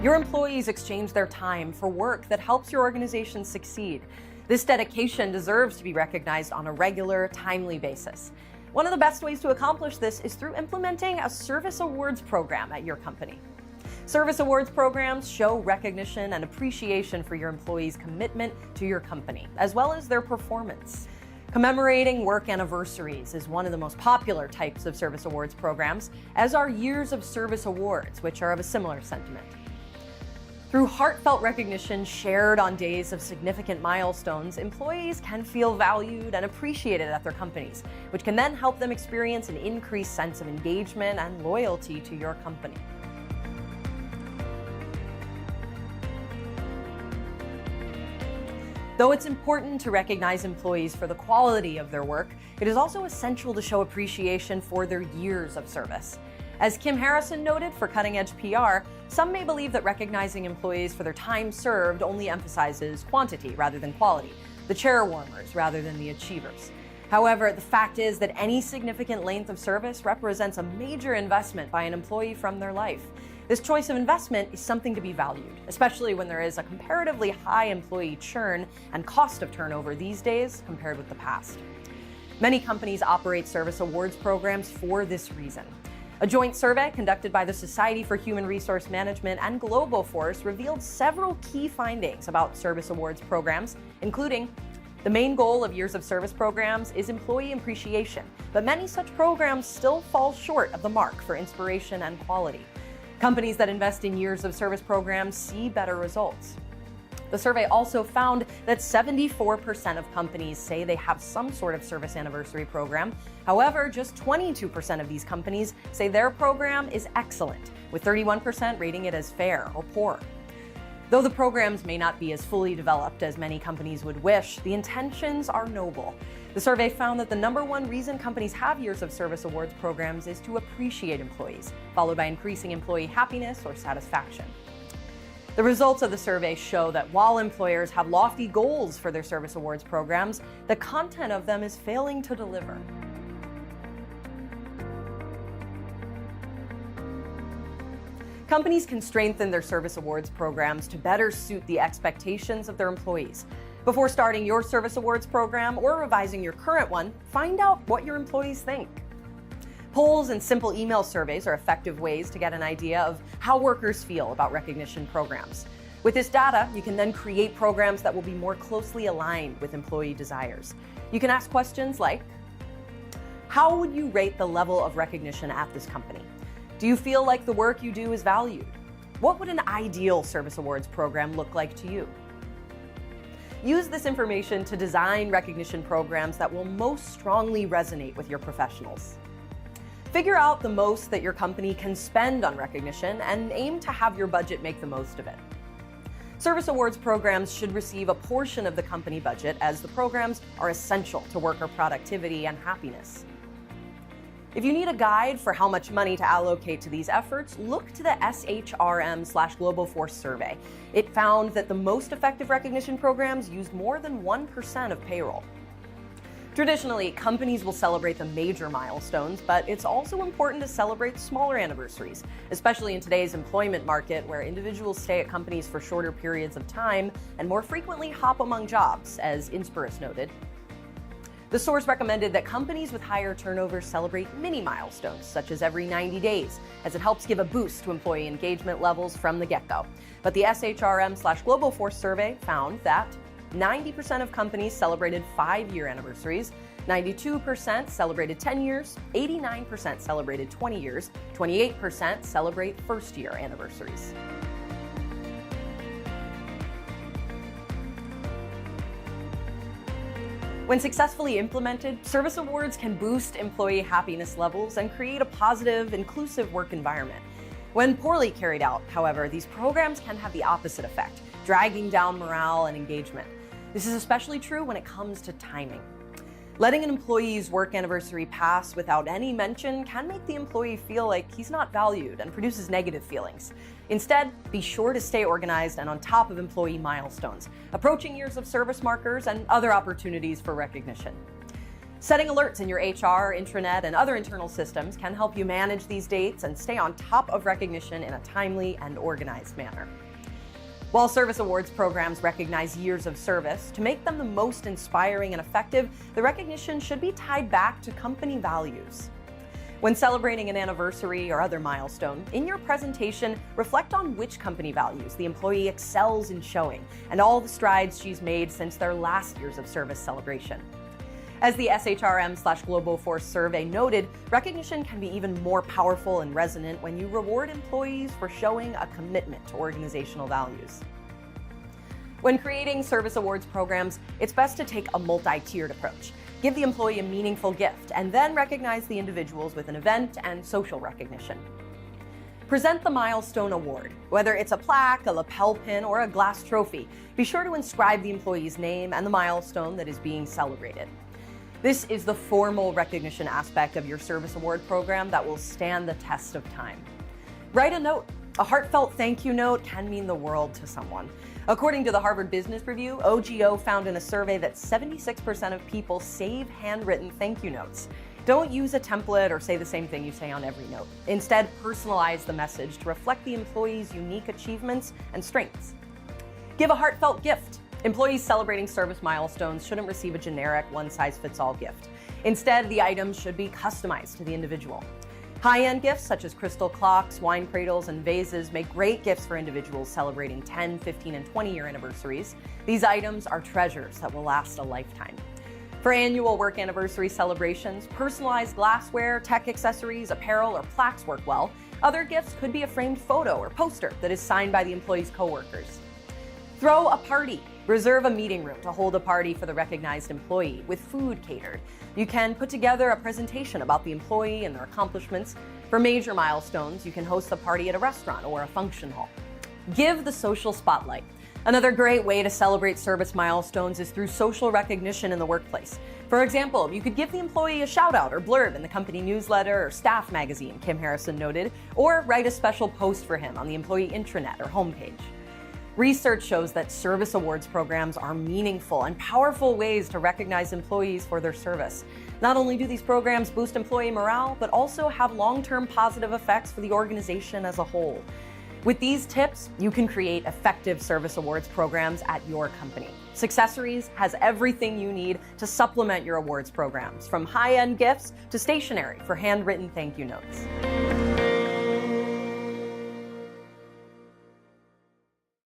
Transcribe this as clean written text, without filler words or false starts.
Your employees exchange their time for work that helps your organization succeed. This dedication deserves to be recognized on a regular, timely basis. One of the best ways to accomplish this is through implementing a service awards program at your company. Service awards programs show recognition and appreciation for your employees' commitment to your company, as well as their performance. Commemorating work anniversaries is one of the most popular types of service awards programs, as are years of service awards, which are of a similar sentiment. Through heartfelt recognition shared on days of significant milestones, employees can feel valued and appreciated at their companies, which can then help them experience an increased sense of engagement and loyalty to your company. Though it's important to recognize employees for the quality of their work, it is also essential to show appreciation for their years of service. As Kim Harrison noted for Cutting Edge PR, some may believe that recognizing employees for their time served only emphasizes quantity rather than quality, the chair warmers rather than the achievers. However, the fact is that any significant length of service represents a major investment by an employee from their life. This choice of investment is something to be valued, especially when there is a comparatively high employee churn and cost of turnover these days compared with the past. Many companies operate service awards programs for this reason. A joint survey conducted by the Society for Human Resource Management and Globoforce revealed several key findings about service awards programs, including the main goal of years of service programs is employee appreciation, but many such programs still fall short of the mark for inspiration and quality. Companies that invest in years of service programs see better results. The survey also found that 74% of companies say they have some sort of service anniversary program. However, just 22% of these companies say their program is excellent, with 31% rating it as fair or poor. Though the programs may not be as fully developed as many companies would wish, the intentions are noble. The survey found that the #1 reason companies have years of service awards programs is to appreciate employees, followed by increasing employee happiness or satisfaction. The results of the survey show that while employers have lofty goals for their service awards programs, the content of them is failing to deliver. Companies can strengthen their service awards programs to better suit the expectations of their employees. Before starting your service awards program or revising your current one, find out what your employees think. Polls and simple email surveys are effective ways to get an idea of how workers feel about recognition programs. With this data, you can then create programs that will be more closely aligned with employee desires. You can ask questions like, how would you rate the level of recognition at this company? Do you feel like the work you do is valued? What would an ideal service awards program look like to you? Use this information to design recognition programs that will most strongly resonate with your professionals. Figure out the most that your company can spend on recognition and aim to have your budget make the most of it. Service awards programs should receive a portion of the company budget, as the programs are essential to worker productivity and happiness. If you need a guide for how much money to allocate to these efforts, look to the SHRM/Globoforce survey. It found that the most effective recognition programs used more than 1% of payroll. Traditionally, companies will celebrate the major milestones, but it's also important to celebrate smaller anniversaries, especially in today's employment market where individuals stay at companies for shorter periods of time and more frequently hop among jobs, as Inspirus noted. The source recommended that companies with higher turnover celebrate mini-milestones, such as every 90 days, as it helps give a boost to employee engagement levels from the get-go. But the SHRM/Globoforce survey found that 90% of companies celebrated 5-year anniversaries, 92% celebrated 10 years, 89% celebrated 20 years, 28% celebrate first-year anniversaries. When successfully implemented, service awards can boost employee happiness levels and create a positive, inclusive work environment. When poorly carried out, however, these programs can have the opposite effect, dragging down morale and engagement. This is especially true when it comes to timing. Letting an employee's work anniversary pass without any mention can make the employee feel like he's not valued and produces negative feelings. Instead, be sure to stay organized and on top of employee milestones, approaching years of service markers, and other opportunities for recognition. Setting alerts in your HR, intranet, and other internal systems can help you manage these dates and stay on top of recognition in a timely and organized manner. While service awards programs recognize years of service, to make them the most inspiring and effective, the recognition should be tied back to company values. When celebrating an anniversary or other milestone, in your presentation, reflect on which company values the employee excels in showing and all the strides she's made since their last years of service celebration. As the SHRM/Globoforce survey noted, recognition can be even more powerful and resonant when you reward employees for showing a commitment to organizational values. When creating service awards programs, it's best to take a multi-tiered approach. Give the employee a meaningful gift, and then recognize the individuals with an event and social recognition. Present the milestone award. Whether it's a plaque, a lapel pin, or a glass trophy, be sure to inscribe the employee's name and the milestone that is being celebrated. This is the formal recognition aspect of your service award program that will stand the test of time. Write a note. A heartfelt thank you note can mean the world to someone. According to the Harvard Business Review, OGO found in a survey that 76% of people save handwritten thank you notes. Don't use a template or say the same thing you say on every note. Instead, personalize the message to reflect the employee's unique achievements and strengths. Give a heartfelt gift. Employees celebrating service milestones shouldn't receive a generic one-size-fits-all gift. Instead, the items should be customized to the individual. High-end gifts such as crystal clocks, wine cradles, and vases make great gifts for individuals celebrating 10, 15, and 20-year anniversaries. These items are treasures that will last a lifetime. For annual work anniversary celebrations, personalized glassware, tech accessories, apparel, or plaques work well. Other gifts could be a framed photo or poster that is signed by the employee's coworkers. Throw a party. Reserve a meeting room to hold a party for the recognized employee with food catered. You can put together a presentation about the employee and their accomplishments. For major milestones, you can host the party at a restaurant or a function hall. Give the social spotlight. Another great way to celebrate service milestones is through social recognition in the workplace. For example, you could give the employee a shout out or blurb in the company newsletter or staff magazine, Kim Harrison noted, or write a special post for him on the employee intranet or homepage. Research shows that service awards programs are meaningful and powerful ways to recognize employees for their service. Not only do these programs boost employee morale, but also have long-term positive effects for the organization as a whole. With these tips, you can create effective service awards programs at your company. Successories has everything you need to supplement your awards programs, from high-end gifts to stationery for handwritten thank you notes.